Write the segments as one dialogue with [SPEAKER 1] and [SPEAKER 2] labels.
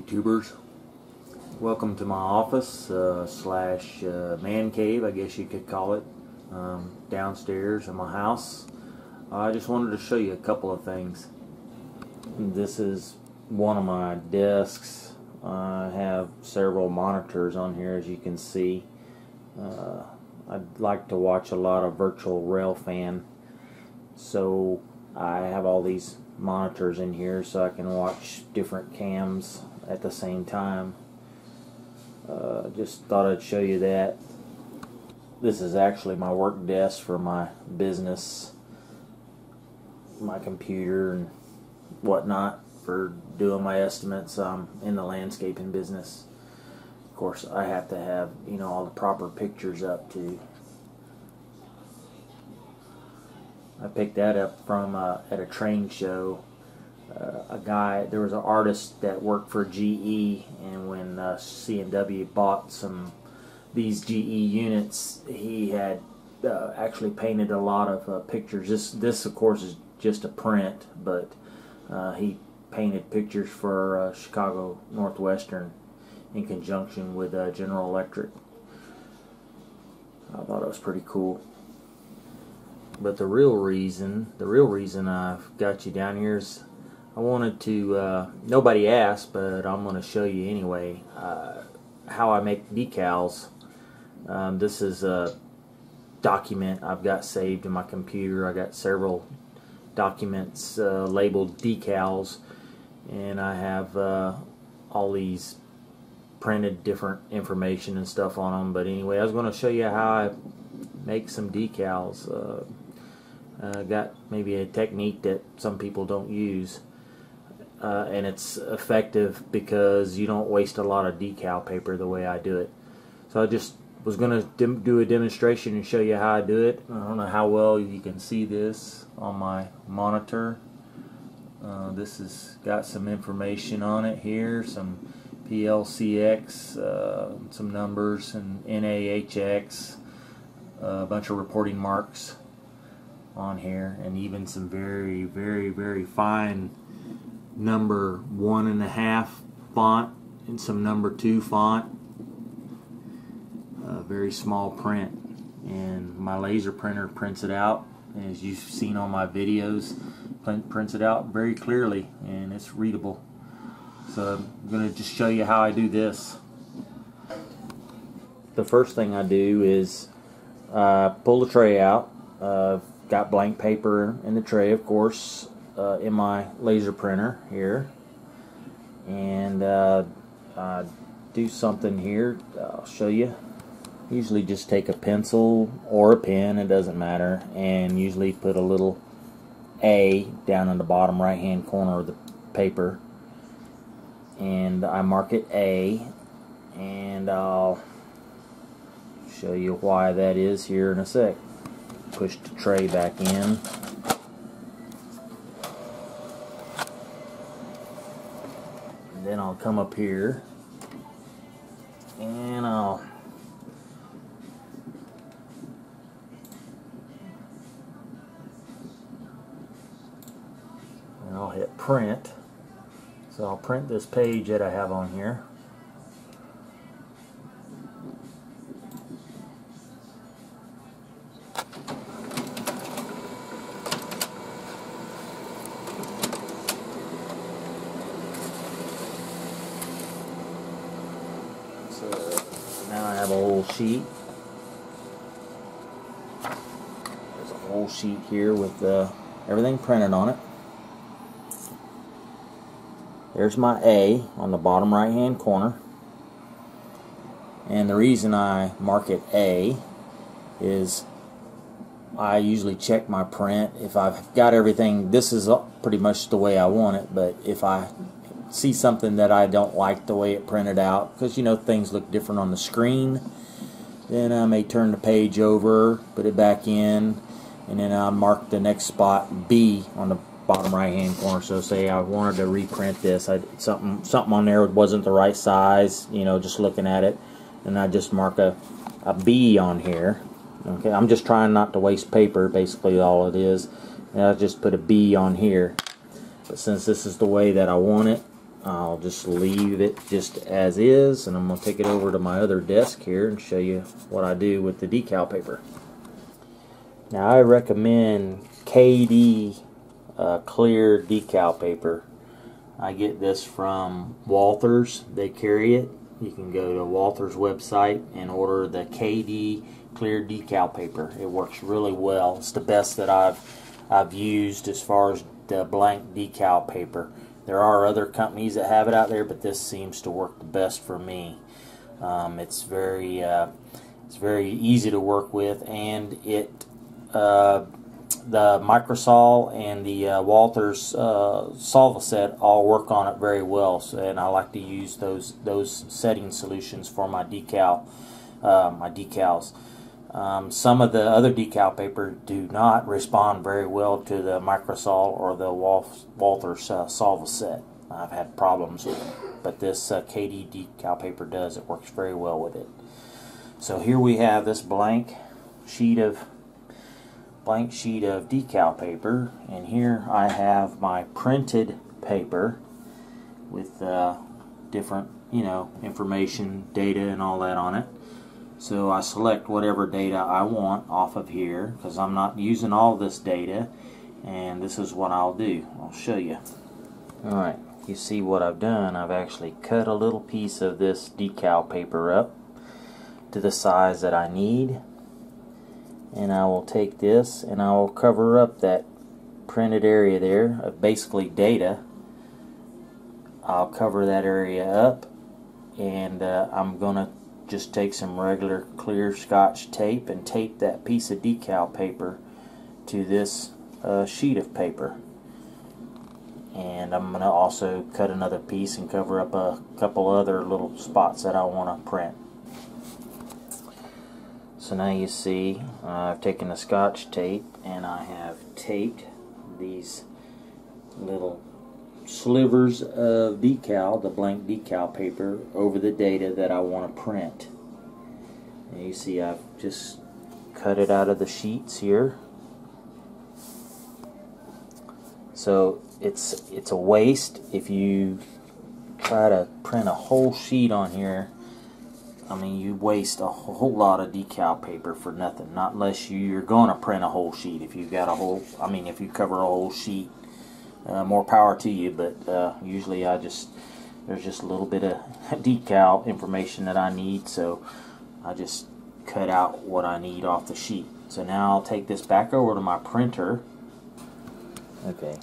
[SPEAKER 1] YouTubers. Welcome to my office slash man cave, I guess you could call it, downstairs in my house. I just wanted to show you a couple of things. This is one of my desks. I have several monitors on here, as you can see. I'd like to watch a lot of virtual railfan, so I have all these monitors in here so I can watch different cams at the same time. Just thought I'd show you that. This is actually my work desk for my business, my computer and whatnot for doing my estimates. I'm in the landscaping business. Of course, I have to have, all the proper pictures up too. I picked that up from at a train show. There was an artist that worked for GE, and when C&W bought these GE units, he had actually painted a lot of pictures. This of course is just a print, but he painted pictures for Chicago Northwestern in conjunction with General Electric. I thought it was pretty cool. But the real reason I've got you down here is I wanted to, nobody asked, but I'm going to show you anyway, how I make decals. This is a document I've got saved in my computer. I got several documents labeled decals, and I have all these printed different information and stuff on them. But anyway, I was going to show you how I make some decals. Got maybe a technique that some people don't use, and it's effective because you don't waste a lot of decal paper the way I do it. So I just was going to do a demonstration and show you how I do it. I don't know how well you can see this on my monitor. This has got some information on it here, some PLCX, some numbers, and NAHX, a bunch of reporting marks on here, and even some very, very, very fine number 1.5 font and some number 2 font. Very small print, and my laser printer prints it out, as you've seen on my videos. Prints it out very clearly, and it's readable. So I'm going to just show you how I do this. The first thing I do is pull the tray out. Got blank paper in the tray, of course, in my laser printer here, and I do something here. I'll show you. Usually just take a pencil or a pen, it doesn't matter, and usually put a little A down in the bottom right hand corner of the paper, and I mark it A, and I'll show you why that is here in a sec. Push the tray back in, and then I'll come up here and I'll hit print. So I'll print this page that I have on here. So now I have a whole sheet. There's a whole sheet here with everything printed on it. There's my A on the bottom right hand corner, and the reason I mark it A is I usually check my print. If I've got everything, this is pretty much the way I want it, but if I see something that I don't like the way it printed out, because things look different on the screen, then I may turn the page over, put it back in, and then I'll mark the next spot B on the bottom right hand corner. So say I wanted to reprint this, something on there wasn't the right size, just looking at it, and I just mark a B on here. Okay, I'm just trying not to waste paper, basically all it is, and I just put a B on here. But since this is the way that I want it, I'll just leave it just as is, and I'm going to take it over to my other desk here and show you what I do with the decal paper. Now I recommend KD clear decal paper. I get this from Walthers. They carry it. You can go to Walthers website and order the KD clear decal paper. It works really well. It's the best that I've used as far as the blank decal paper. There are other companies that have it out there, but this seems to work the best for me. It's very easy to work with, and it the Microsol and the Walthers Solva set all work on it very well. So, and I like to use those setting solutions for my decals. Some of the other decal paper do not respond very well to the Microsol or the Walthers Solva set. I've had problems with it, but this KD decal paper does. It works very well with it. So here we have this blank sheet of decal paper, and here I have my printed paper with different, information, data, and all that on it. So I select whatever data I want off of here, because I'm not using all this data, and this is what I'll do. I'll show you. Alright, you see what I've done. I've actually cut a little piece of this decal paper up to the size that I need, and I will take this and I will cover up that printed area there of basically data. I'll cover that area up, and I'm gonna just take some regular clear Scotch tape and tape that piece of decal paper to this sheet of paper. And I'm going to also cut another piece and cover up a couple other little spots that I want to print. So now you see I've taken the Scotch tape and I have taped these little slivers of decal, the blank decal paper, over the data that I want to print. And you see I've just cut it out of the sheets here. So it's a waste if you try to print a whole sheet on here. I mean, you waste a whole lot of decal paper for nothing. Not unless you're going to print a whole sheet. If you've got a whole, if you cover a whole sheet, more power to you. But usually there's just a little bit of decal information that I need, so I just cut out what I need off the sheet. So now I'll take this back over to my printer. Okay.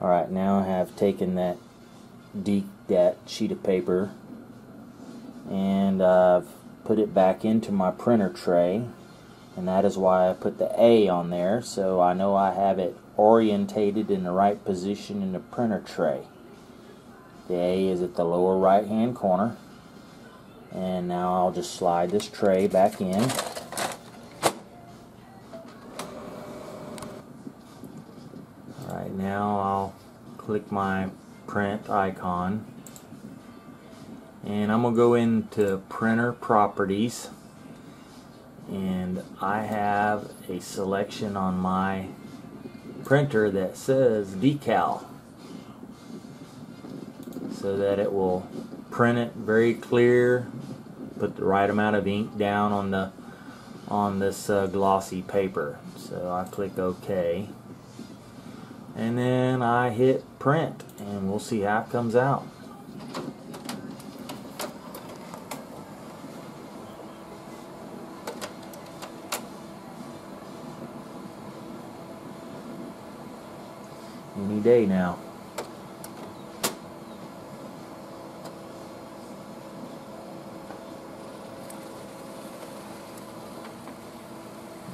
[SPEAKER 1] Alright, now I have taken that sheet of paper and I've put it back into my printer tray, and that is why I put the A on there, so I know I have it orientated in the right position in the printer tray. The A is at the lower right hand corner, and now I'll just slide this tray back in. Alright, now I'll click my print icon, and I'm going to go into printer properties, and I have a selection on my printer that says decal, so that it will print it very clear, put the right amount of ink down on this glossy paper. So I click OK, and then I hit print, and we'll see how it comes out. Any day now.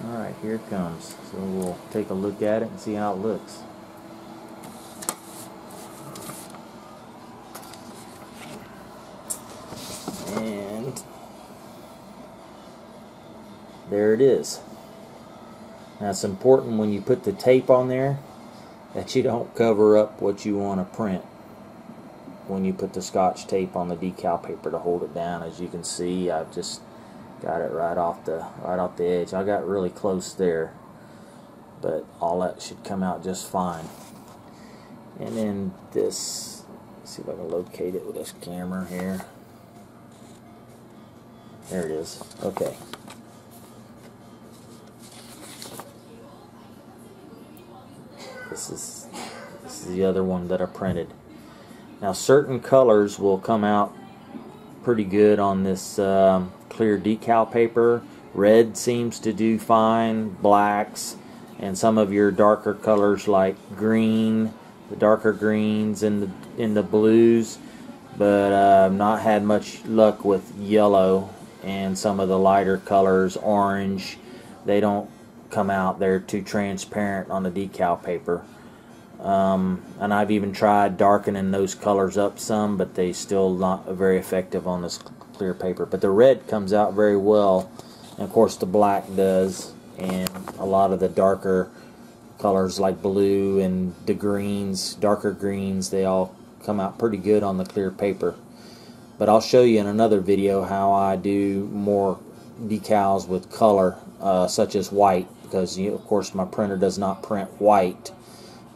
[SPEAKER 1] Alright, here it comes. So we'll take a look at it and see how it looks. And there it is. Now it's important when you put the tape on there that you don't cover up what you want to print when you put the Scotch tape on the decal paper to hold it down. As you can see, I've just got it right off the edge. I got really close there, but all that should come out just fine. And then this see if I can locate it with this camera here. There it is. Okay. This is the other one that I printed. Now certain colors will come out pretty good on this clear decal paper. Red seems to do fine, blacks, and some of your darker colors like green, the darker greens and the blues, but I've not had much luck with yellow and some of the lighter colors, orange. They don't come out, they're too transparent on the decal paper. And I've even tried darkening those colors up some, but they still not very effective on this clear paper. But the red comes out very well, and of course the black does, and a lot of the darker colors like blue and the greens, darker greens, they all come out pretty good on the clear paper. But I'll show you in another video how I do more decals with color, such as white, because of course my printer does not print white.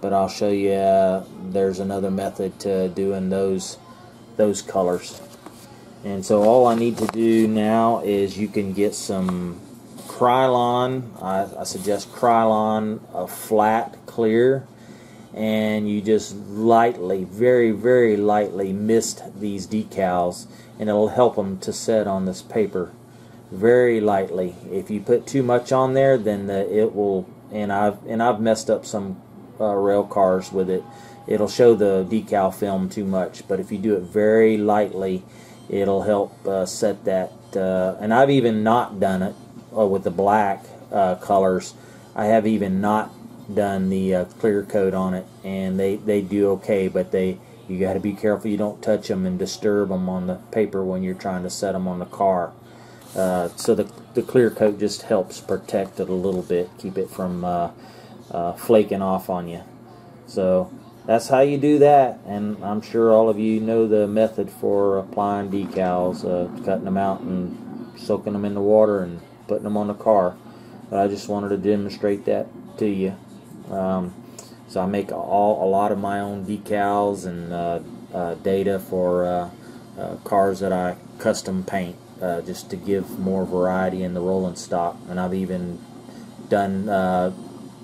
[SPEAKER 1] But I'll show you there's another method to doing those colors. And so all I need to do now is you can get some Krylon. I suggest Krylon, a flat clear, and you just lightly, very, very lightly mist these decals, and it'll help them to set on this paper very lightly. If you put too much on there, then it will. And I've messed up some rail cars with it. It'll show the decal film too much, but if you do it very lightly, it'll help set that. And I've even not done it with the black colors. I have even not done the clear coat on it, and they do okay, but you got to be careful you don't touch them and disturb them on the paper when you're trying to set them on the car. So the clear coat just helps protect it a little bit, keep it from flaking off on you. So that's how you do that, and I'm sure all of you know the method for applying decals, cutting them out and soaking them in the water and putting them on the car. But I just wanted to demonstrate that to you. So I make a lot of my own decals and data for cars that I custom paint, just to give more variety in the rolling stock. And I've even done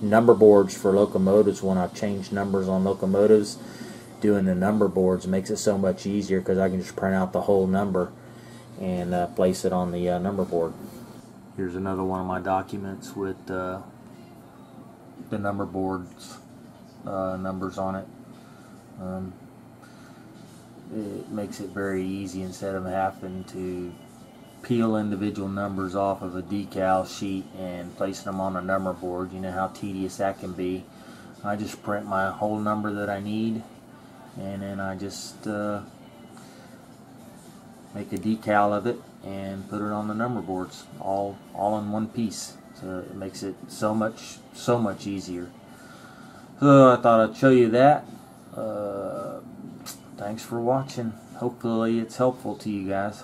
[SPEAKER 1] number boards for locomotives. When I've changed numbers on locomotives, doing the number boards makes it so much easier because I can just print out the whole number and place it on the number board. Here's another one of my documents with the number boards numbers on it. It makes it very easy instead of having to peel individual numbers off of a decal sheet and placing them on a number board. You know how tedious that can be. I just print my whole number that I need, and then I just make a decal of it and put it on the number boards, all in one piece. So it makes it so much easier. So I thought I'd show you that. Thanks for watching. Hopefully it's helpful to you guys.